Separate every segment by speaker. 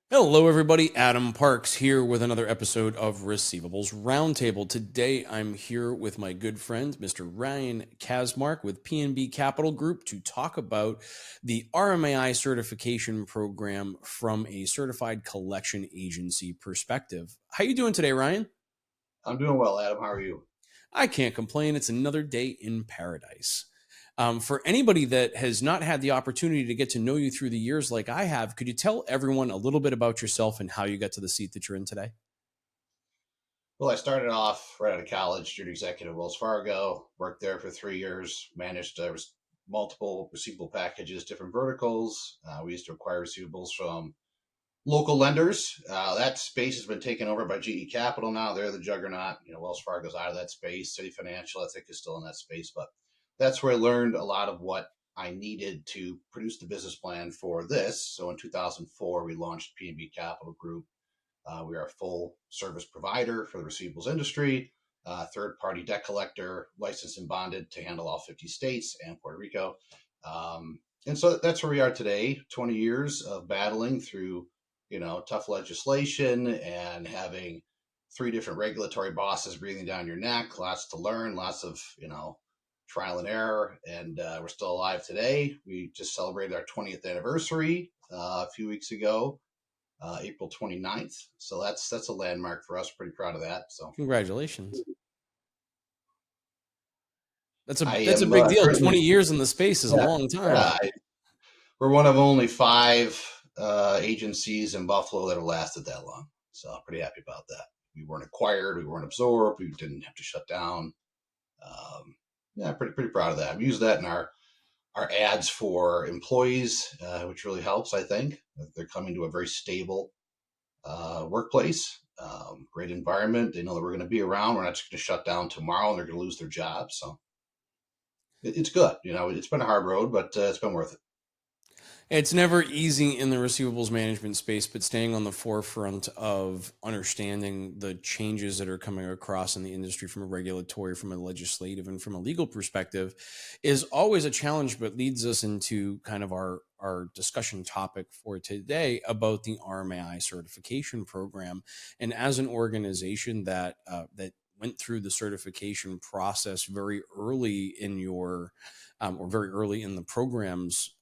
Speaker 1: Hello, everybody. Adam Parks here with another episode of Receivables Roundtable. Today, I'm here with my good friend, Mr. Ryan Kazmark with P&B Capital Group to talk about the RMAI certification program from a certified collection agency perspective. How you doing today, Ryan?
Speaker 2: I'm doing well, Adam. How are you?
Speaker 1: I can't complain. It's another day in paradise. For anybody that has not had the opportunity to get to know you through the years like I have, could you tell everyone a little bit about yourself and how you got to the seat that you're in today?
Speaker 2: Well, I started off right out of college, junior executive at Wells Fargo, worked there for 3 years, managed multiple receivable packages, different verticals. We used to acquire receivables from local lenders. That space has been taken over by GE Capital now. They're the juggernaut. Wells Fargo's out of that space. City Financial, I think, is still in that space. But that's where I learned a lot of what I needed to produce the business plan for this. So in 2004, we launched P&B Capital Group. We are a full service provider for the receivables industry, third-party debt collector, licensed and bonded to handle all 50 states and Puerto Rico. And so that's where we are today, 20 years of battling through, tough legislation and having 3 different regulatory bosses breathing down your neck, lots to learn, lots of, trial and error. And we're still alive today. We just celebrated our 20th anniversary a few weeks ago. April 29th. So that's a landmark for us. Pretty proud of that. So
Speaker 1: Congratulations. That's a
Speaker 2: I
Speaker 1: big
Speaker 2: am
Speaker 1: deal. 20 years in the space is a long time.
Speaker 2: We're one of only 5 agencies in Buffalo that have lasted that long. So I'm pretty happy about that. We weren't acquired. We weren't absorbed. We didn't have to shut down. Pretty proud of that. I've used that in our ads for employees, which really helps, I think. They're coming to a very stable workplace, great environment. They know that we're going to be around. We're not just going to shut down tomorrow and they're going to lose their job. So it's good. It's been a hard road, but it's been worth it.
Speaker 1: It's never easy in the receivables management space, but staying on the forefront of understanding the changes that are coming across in the industry from a regulatory, from a legislative, and from a legal perspective is always a challenge, but leads us into kind of our discussion topic for today about the RMAI certification program. And as an organization that went through the certification process very early in your or very early in the program's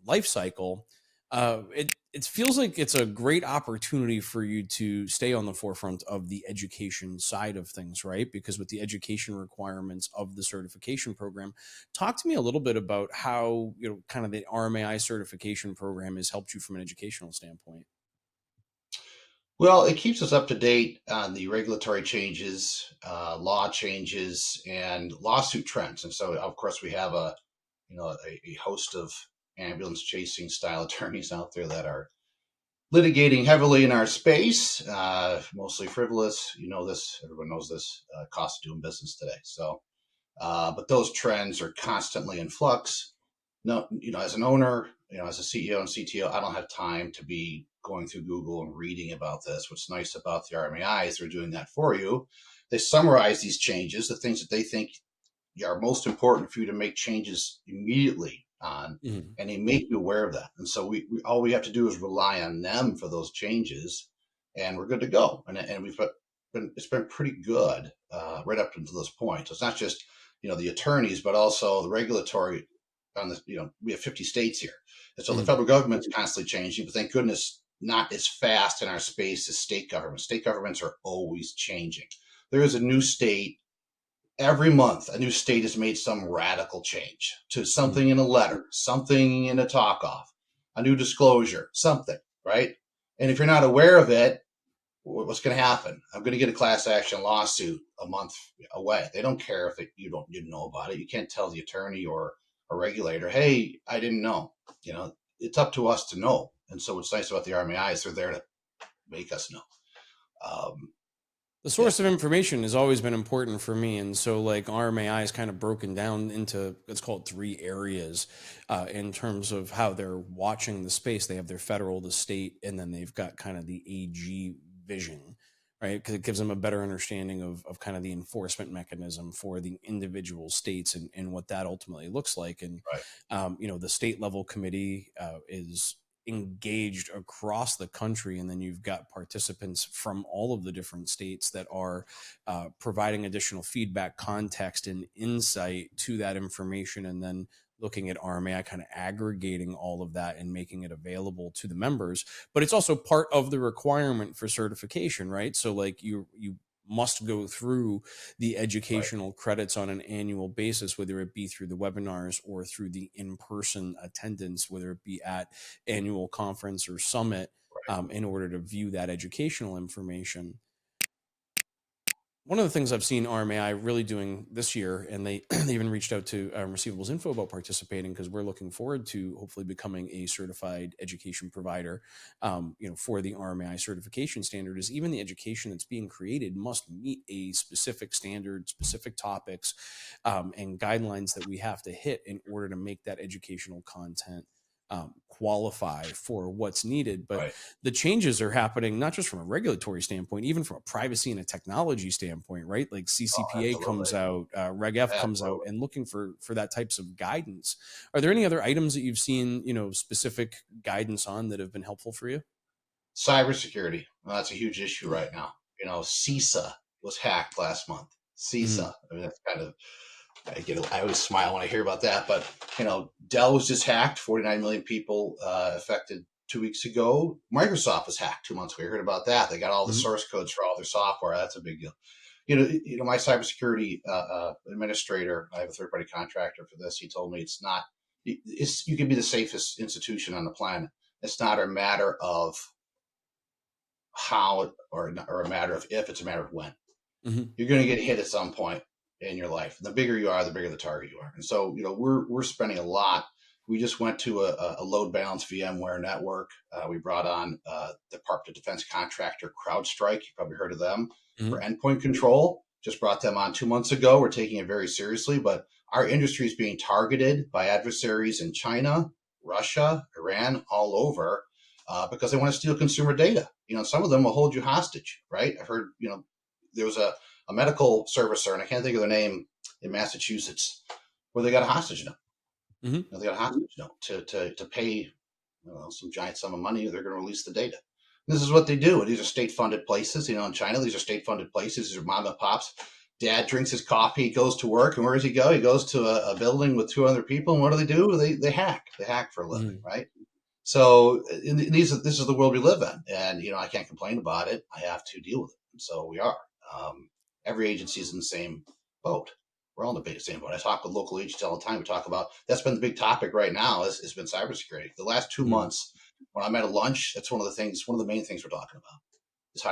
Speaker 1: life cycle, it feels like it's a great opportunity for you to stay on the forefront of the education side of things, right? Because with the education requirements of the certification program, talk to me a little bit about how, kind of the RMAI certification program has helped you from an educational standpoint.
Speaker 2: Well, it keeps us up to date on the regulatory changes, law changes, and lawsuit trends. And so, of course, we have a host of ambulance chasing style attorneys out there that are litigating heavily in our space, mostly frivolous. This, everyone knows this, cost of doing business today. So, but those trends are constantly in flux. No, as an owner, as a CEO and CTO, I don't have time to be going through Google and reading about this. What's nice about the RMAI is they're doing that for you. They summarize these changes, the things that they think are most important for you to make changes immediately on, and they make you aware of that. And so we all we have to do is rely on them for those changes, and we're good to go. And it's been pretty good right up until this point. So it's not just the attorneys, but also the regulatory. On this, we have 50 states here, and so the federal government's constantly changing. But thank goodness, not as fast in our space as state governments. State governments are always changing. There is a new state. Every month, a new state has made some radical change to something in a letter, something in a talk off, a new disclosure, something, right? And if you're not aware of it, what's going to happen? I'm going to get a class action lawsuit a month away. They don't care if you didn't know about it. You can't tell the attorney or a regulator, hey, I didn't know. It's up to us to know. And so what's nice about the RMAI is they're there to make us know.
Speaker 1: The source of information has always been important for me. And so like RMAI is kind of broken down into, let's call it 3 areas in terms of how they're watching the space. They have their federal, the state, and then they've got kind of the AG vision, right? Because it gives them a better understanding of kind of the enforcement mechanism for the individual states and what that ultimately looks like. And,
Speaker 2: Right.
Speaker 1: the state level committee is engaged across the country. And then you've got participants from all of the different states that are providing additional feedback, context, and insight to that information. And then looking at RMAI, kind of aggregating all of that and making it available to the members. But it's also part of the requirement for certification, right? So like you must go through the
Speaker 2: Right.
Speaker 1: educational credits on an annual basis, whether it be through the webinars or through the in-person attendance, whether it be at annual conference or summit,
Speaker 2: Right.
Speaker 1: in order to view that educational information. One of the things I've seen RMAI really doing this year, and they even reached out to Receivables Info about participating because we're looking forward to hopefully becoming a certified education provider, for the RMAI certification standard. Is even the education that's being created must meet a specific standard, specific topics, and guidelines that we have to hit in order to make that educational content qualify for what's needed. But
Speaker 2: Right.
Speaker 1: the changes are happening not just from a regulatory standpoint, even from a privacy and a technology standpoint, right? Like
Speaker 2: Oh,
Speaker 1: CCPA
Speaker 2: absolutely.
Speaker 1: comes out, Reg F comes out,
Speaker 2: Absolutely.
Speaker 1: and looking for that types of guidance. Are there any other items that you've seen, specific guidance on that have been helpful for you?
Speaker 2: Cybersecurity. Well, that's a huge issue right now. CISA was hacked last month.
Speaker 1: Mm-hmm.
Speaker 2: CISA. I mean, that's kind of I always smile when I hear about that. But Dell was just hacked. 49 million people affected 2 weeks ago. Microsoft was hacked 2 months ago. I heard about that. They got all the
Speaker 1: Mm-hmm.
Speaker 2: source codes for all their software. That's a big deal. My cybersecurity administrator. I have a third-party contractor for this. He told me it's not. You can be the safest institution on the planet. It's not a matter of how or a matter of if. It's a matter of when.
Speaker 1: Mm-hmm.
Speaker 2: You're going to get hit at some point in your life. And the bigger you are, the bigger the target you are. And so, we're spending a lot. We just went to a load balance VMware network. We brought on Department of Defense contractor CrowdStrike. You probably heard of them for
Speaker 1: Mm-hmm.
Speaker 2: endpoint control. Just brought them on 2 months ago. We're taking it very seriously, but our industry is being targeted by adversaries in China, Russia, Iran, all over, because they want to steal consumer data. Some of them will hold you hostage, right? I've heard, there was a medical servicer, and I can't think of their name, in Massachusetts, where they got a hostage note.
Speaker 1: Mm-hmm.
Speaker 2: They got a hostage note to pay some giant sum of money. They're going to release the data. And this is what they do. These are state-funded places. In China, these are state-funded places. These are mom and pops. Dad drinks his coffee, goes to work, and where does he go? He goes to a building with 200 people, and what do? They hack. They hack for a living,
Speaker 1: Mm-hmm.
Speaker 2: right? So this is the world we live in, and I can't complain about it. I have to deal with it, and so we are. Um, every agency is in the same boat. We're all in the same boat. I talk with local agencies all the time. We talk about that's been the big topic right now. Has been cybersecurity. The last 2 months, when I'm at a lunch, that's one of the main things we're talking about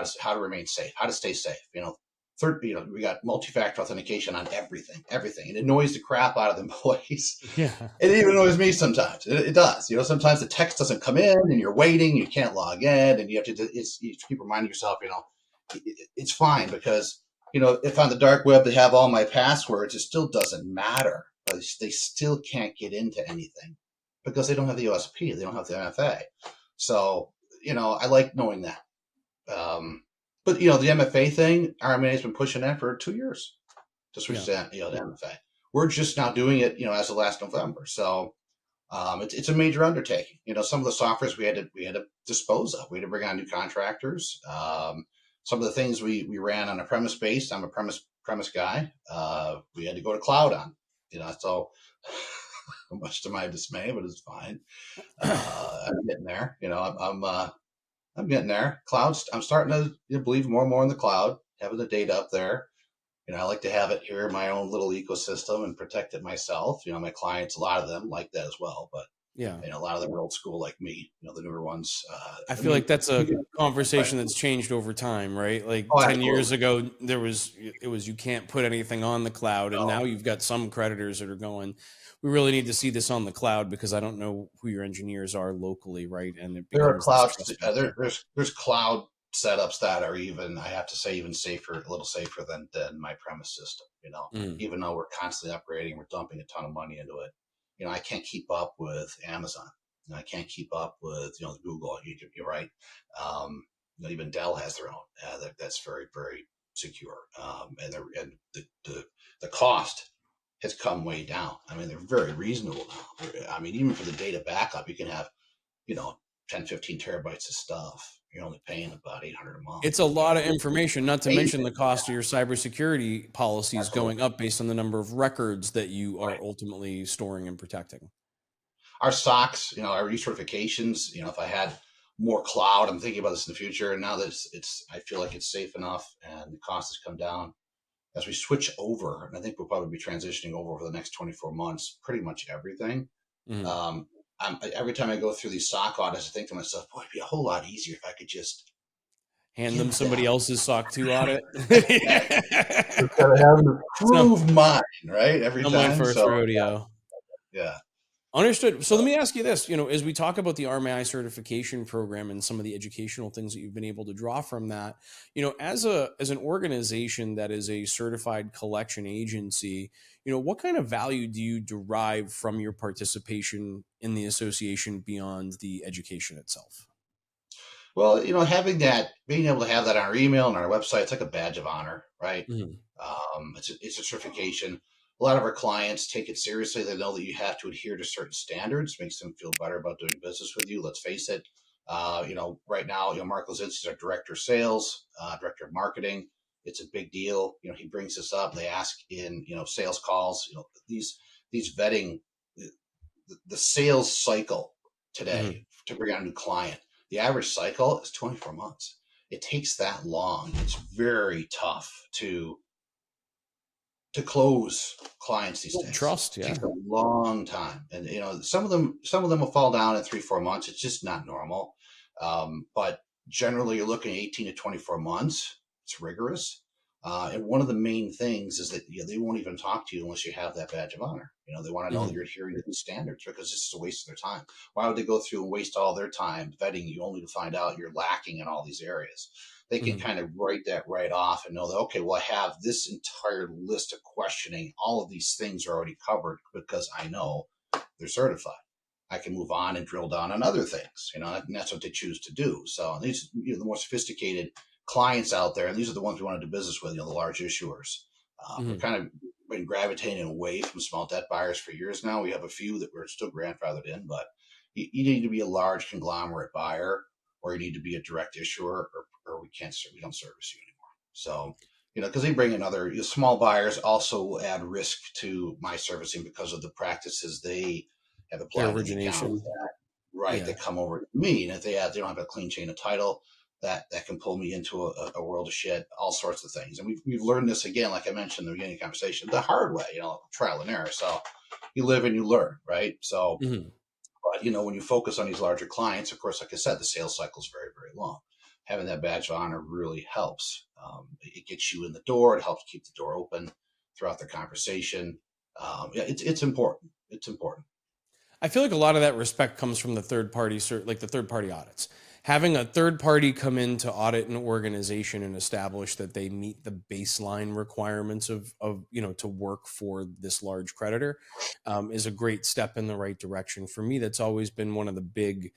Speaker 2: is how to remain safe, how to stay safe. We got multi-factor authentication on everything, and it annoys the crap out of the employees.
Speaker 1: Yeah.
Speaker 2: It even annoys me sometimes. It does. Sometimes the text doesn't come in, and you're waiting, you can't log in, and you have to. You keep reminding yourself. It's fine because if on the dark web they have all my passwords, it still doesn't matter. They still can't get into anything because they don't have the OSP, they don't have the MFA. So I like knowing that. But the MFA thing, RMA has been pushing that for 2 years to switch
Speaker 1: Yeah.
Speaker 2: to the MFA. We're just now doing it, as of last November. So it's a major undertaking. Some of the softwares we had to dispose of. We had to bring on new contractors. Some of the things we ran on a premise based. I'm a premise guy. We had to go to cloud on. So much to my dismay, but it's fine. I'm getting there. I'm getting there. Clouds. I'm starting to believe more and more in the cloud, having the data up there. I like to have it here in my own little ecosystem and protect it myself. My clients, a lot of them like that as well, but
Speaker 1: Yeah.
Speaker 2: a lot of them are old school like me. The newer ones.
Speaker 1: I
Speaker 2: I
Speaker 1: feel like
Speaker 2: mean,
Speaker 1: that's a
Speaker 2: right.
Speaker 1: conversation that's changed over time, right? Like
Speaker 2: Oh,
Speaker 1: 10 years
Speaker 2: absolutely.
Speaker 1: ago, it was you can't put anything on the cloud. And
Speaker 2: No,
Speaker 1: now you've got some creditors that are going, we really need to see this on the cloud because I don't know who your engineers are locally, right? And it
Speaker 2: there are
Speaker 1: becomes this
Speaker 2: clouds.
Speaker 1: trust factor.
Speaker 2: There's cloud setups that are even, I have to say, even safer, a little safer than my premise system.
Speaker 1: Mm,
Speaker 2: Even though we're constantly upgrading, we're dumping a ton of money into it. I can't keep up with Amazon. I can't keep up with Google. You're right. Um, even Dell has their own that's very, very secure. And the cost has come way down. I mean, they're very reasonable now. I mean, even for the data backup, you can have, you know, 10, 15 terabytes of stuff. You're only paying about 800 a month.
Speaker 1: It's a lot of information, not to mention
Speaker 2: Amazing.
Speaker 1: the cost of your cybersecurity policies
Speaker 2: Absolutely.
Speaker 1: going up based on the number of records that you are
Speaker 2: Right.
Speaker 1: ultimately storing and protecting.
Speaker 2: Our SOCs, our recertifications, if I had more cloud, I'm thinking about this in the future. And now that I feel like it's safe enough and the cost has come down as we switch over. And I think we'll probably be transitioning over the next 24 months, pretty much everything.
Speaker 1: Mhm.
Speaker 2: Um, every time I go through these SOC audits, I think to myself, boy, it'd be a whole lot easier if I could just
Speaker 1: Hand them
Speaker 2: give
Speaker 1: somebody
Speaker 2: them
Speaker 1: else's SOC 2 audit.
Speaker 2: instead of having to
Speaker 1: It's not,
Speaker 2: prove mine, right? Every
Speaker 1: not my
Speaker 2: time.
Speaker 1: first
Speaker 2: So,
Speaker 1: rodeo.
Speaker 2: yeah.
Speaker 1: Understood. So let
Speaker 2: So,
Speaker 1: me ask you this, as we talk about the RMAI certification program and some of the educational things that you've been able to draw from that, as an organization that is a certified collection agency, what kind of value do you derive from your participation in the association beyond the education itself?
Speaker 2: well, being able to have that on our email and our website, it's like a badge of honor, right?
Speaker 1: Mhm.
Speaker 2: It's a certification. A lot of our clients take it seriously. They know that you have to adhere to certain standards, makes them feel better about doing business with you. Let's face it. Right now, Mark Lozinski is our director of sales, director of marketing. It's a big deal. He brings this up. They ask in, sales calls, these vetting, the sales cycle today
Speaker 1: Mhm.
Speaker 2: to bring on a new client. The average cycle is 24 months. It takes that long. It's very tough to close clients these
Speaker 1: Build
Speaker 2: days.
Speaker 1: trust,
Speaker 2: It takes
Speaker 1: yeah.
Speaker 2: a long time, and some of them will fall down in 3-4 months. It's just not normal. But generally, you're looking at 18 to 24 months. It's rigorous, and one of the main things is that they won't even talk to you unless you have that badge of honor. They want to know that
Speaker 1: Mhm.
Speaker 2: you're adhering to these standards because this is a waste of their time. Why would they go through and waste all their time vetting you only to find out you're lacking in all these areas? They can
Speaker 1: Mhm.
Speaker 2: kind of write that right off and know that, okay, well, I have this entire list of questioning. All of these things are already covered because I know they're certified. I can move on and drill down on other things, and that's what they choose to do. So these, the more sophisticated clients out there, and these are the ones we want to do business with, the large issuers. We're
Speaker 1: Mhm.
Speaker 2: kind of been gravitating away from small debt buyers for years now. We have a few that we're still grandfathered in, but you need to be a large conglomerate buyer, or you need to be a direct issuer, or we don't service you anymore. So, because they bring in other small buyers also add risk to my servicing because of the practices they have
Speaker 1: Their
Speaker 2: applied to the account.
Speaker 1: origination.
Speaker 2: Right,
Speaker 1: Yeah.
Speaker 2: that come over to me, and if they don't have a clean chain of title, that can pull me into a world of shit, all sorts of things. And we've learned this again, like I mentioned in the beginning of the conversation, the hard way, trial and error. So you live and you learn, right? So,
Speaker 1: Mhm.
Speaker 2: but when you focus on these larger clients, of course, like I said, the sales cycle is very, very long. Having that badge of honor really helps. It gets you in the door. It helps keep the door open throughout the conversation. Yeah, it's important. It's important.
Speaker 1: I feel like a lot of that respect comes from the third party, like the third party audits. Having a third party come in to audit an organization and establish that they meet the baseline requirements of to work for this large creditor is a great step in the right direction. For me, that's always been one of the big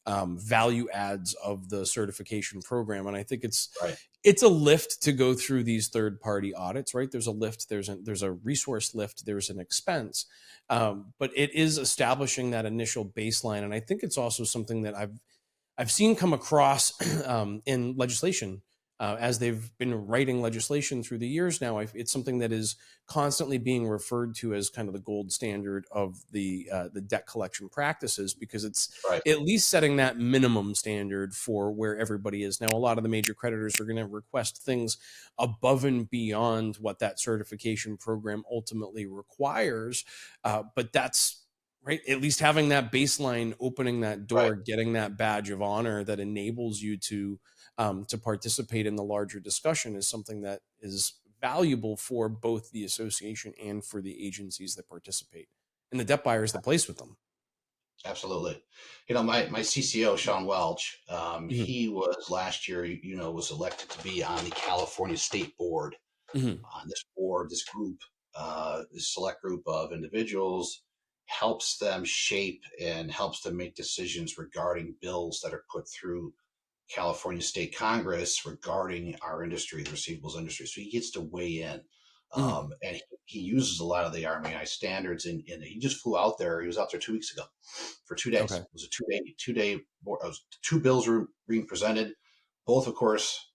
Speaker 1: value adds of the certification program, and I think
Speaker 2: Right.
Speaker 1: it's a lift to go through these third party audits, right? There's a lift, there's a resource lift, there's an expense, but it is establishing that initial baseline, and I think it's also something that I've seen come across in legislation as they've been writing legislation through the years now. It's something that is constantly being referred to as kind of the gold standard of the debt collection practices because it's
Speaker 2: Right.
Speaker 1: at least setting that minimum standard for where everybody is now. A lot of the major creditors are going to request things above and beyond what that certification program ultimately requires, but that's right, at least having that baseline, opening that
Speaker 2: Right.
Speaker 1: door, getting that badge of honor that enables you to participate in the larger discussion is something that is valuable for both the association and for the agencies that participate and the debt buyers that place with them.
Speaker 2: Absolutely. My CCO, Sean Welch,
Speaker 1: Hmm.
Speaker 2: he was last year, was elected to be on the California State Board.
Speaker 1: Hmm.
Speaker 2: On this board, this group, this select group of individuals helps them shape and helps them make decisions regarding bills that are put through California State Congress regarding our industry, the receivables industry. So he gets to weigh in.
Speaker 1: Mhm.
Speaker 2: And he uses a lot of the RMAI standards. And he just flew out there. He was out there 2 weeks ago for 2 days.
Speaker 1: Okay.
Speaker 2: It was a 2 day. It was two bills were being presented, both, of course,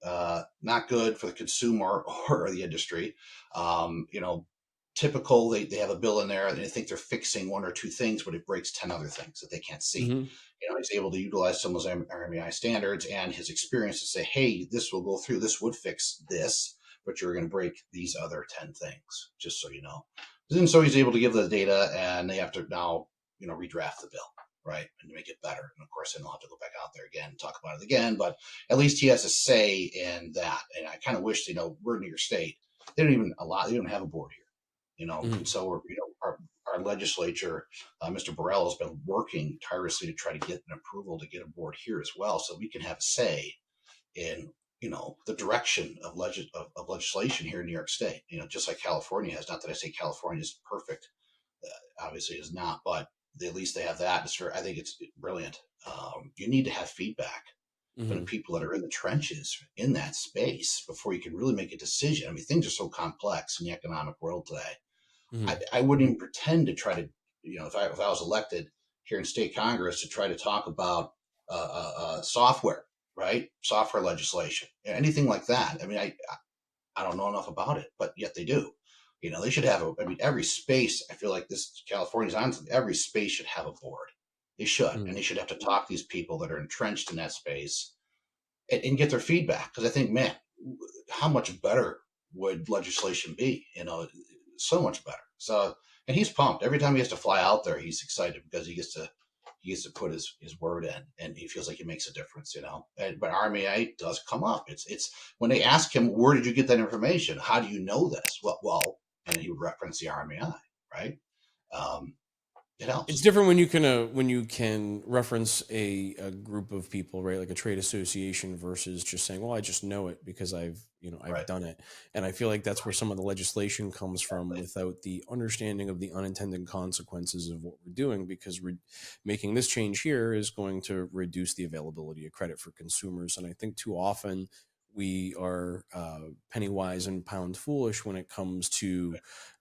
Speaker 2: not good for the consumer or the industry. You know, typical, they have a bill in there and they think they're fixing one or two things, but it breaks 10 other things that they can't see.
Speaker 1: Mhm.
Speaker 2: You know, he's able to utilize some of those RMAI standards and his experience to say, hey, this will go through, this would fix this, but you're going to break these other 10 things, just so you know. And so he's able to give the data, and they have to now, you know, redraft the bill, right, and make it better. And of course, then they'll have to go back out there again and talk about it again, but at least he has a say in that. And I kind of wish, you know, we're in New York State. They don't have a board here, you know, and
Speaker 1: Mhm.
Speaker 2: so we're, you know, our legislature, Mr. Burrell, has been working tirelessly to try to get an approval to get a board here as well, so we can have a say in, you know, the direction of, of legislation here in New York State. You know, just like California has. Not that I say California is perfect, obviously is not, but at least they have that. I think it's brilliant. You need to have feedback from the
Speaker 1: Mhm.
Speaker 2: people that are in the trenches in that space before you can really make a decision. I mean, things are so complex in the economic world today.
Speaker 1: Mhm.
Speaker 2: I wouldn't even pretend to try to, you know, if I was elected here in state Congress, to try to talk about software, right? Software legislation, anything like that. I mean, I don't know enough about it, but yet they do. You know, they should have I mean, every space, I feel like this California's on, every space should have a board. They should. And
Speaker 1: Mhm.
Speaker 2: they should have to talk to these people that are entrenched in that space and get their feedback. Because I think, man, how much better would legislation be? You know, so much better. So, and he's pumped every time he has to fly out there. He's excited because he gets to put his word in, and he feels like it makes a difference. You know, but RMAI does come up. It's when they ask him, where did you get that information? How do you know this? Well, and he would reference the RMAI, right? Um, it
Speaker 1: It's
Speaker 2: helps,
Speaker 1: different when you can reference a group of people, right? Like a trade association versus just saying, "Well, I just know it because I've
Speaker 2: right?
Speaker 1: done it." And I feel like that's where some of the legislation comes from,
Speaker 2: Exactly.
Speaker 1: without the understanding of the unintended consequences of what we're doing. Because making this change here is going to reduce the availability of credit for consumers, and I think too often we are penny wise and pound foolish when it comes to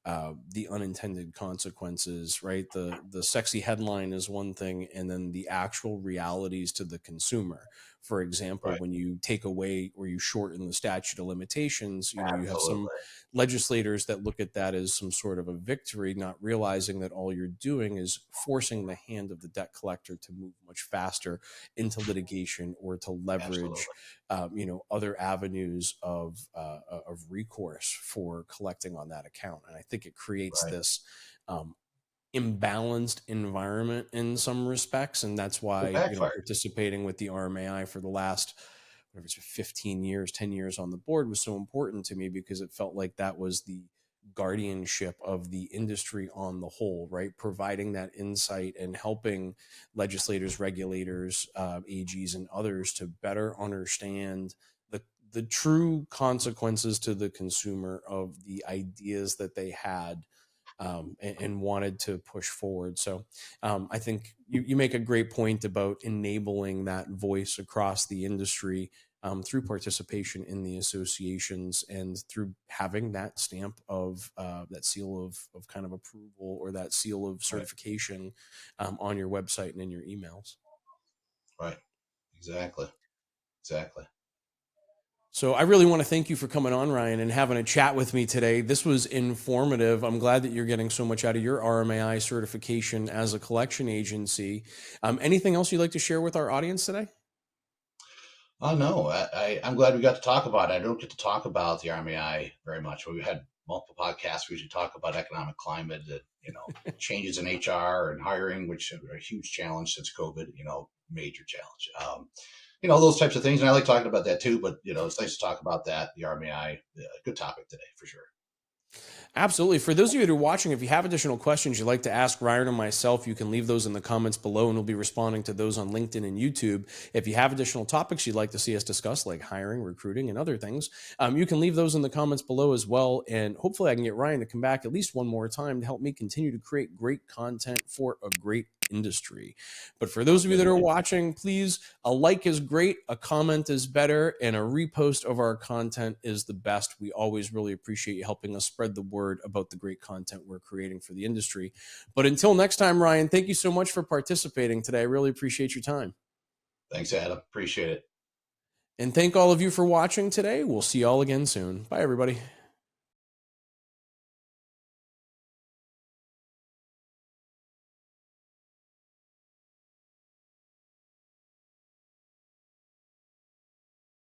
Speaker 1: the unintended consequences, right? The sexy headline is one thing, and then the actual realities to the consumer. For example,
Speaker 2: Right.
Speaker 1: when you take away or you shorten the statute of limitations, you have some
Speaker 2: Absolutely.
Speaker 1: legislators that look at that as some sort of a victory, not realizing that all you're doing is forcing the hand of the debt collector to move much faster into litigation or to leverage
Speaker 2: Absolutely.
Speaker 1: other avenues of recourse for collecting on that account. And I think it creates
Speaker 2: Right.
Speaker 1: this um, imbalanced environment in some respects, and that's
Speaker 2: It
Speaker 1: why
Speaker 2: backfired.
Speaker 1: participating with the RMAI for the last whatever it's 15 years, 10 years on the board was so important to me, because it felt like that was the guardianship of the industry on the whole, right? Providing that insight and helping legislators, regulators, AGs, and others to better understand the true consequences to the consumer of the ideas that they had, and wanted to push forward. So I think you make a great point about enabling that voice across the industry, through participation in the associations and through having that stamp of that seal of kind of approval, or that seal of
Speaker 2: Right.
Speaker 1: certification on your website and in your emails.
Speaker 2: Right. Exactly. Exactly.
Speaker 1: So I really want to thank you for coming on, Ryan, and having a chat with me today. This was informative. I'm glad that you're getting so much out of your RMAI certification as a collection agency. Anything else you'd like to share with our audience today?
Speaker 2: Oh no, I'm glad we got to talk about it. I don't get to talk about the RMAI very much. We've had multiple podcasts. We usually talk about economic climate, changes in HR and hiring, which are a huge challenge since COVID. You know, major challenge. Those types of things, and I like talking about that too. But it's nice to talk about that. The RMAI, good topic today for sure.
Speaker 1: Absolutely. For those of you that are watching, if you have additional questions you'd like to ask Ryan or myself, you can leave those in the comments below, and we'll be responding to those on LinkedIn and YouTube. If you have additional topics you'd like to see us discuss, like hiring, recruiting, and other things, you can leave those in the comments below as well. And hopefully I can get Ryan to come back at least one more time to help me continue to create great content for a great industry. But for those of you that are watching, please, a like is great, a comment is better, and a repost of our content is the best. We always really appreciate you helping us spread the word about the great content we're creating for the industry. But until next time, Ryan, thank you so much for participating today. I really appreciate your time.
Speaker 2: Thanks, Adam. Appreciate it.
Speaker 1: And thank all of you for watching today. We'll see you all again soon. Bye, everybody.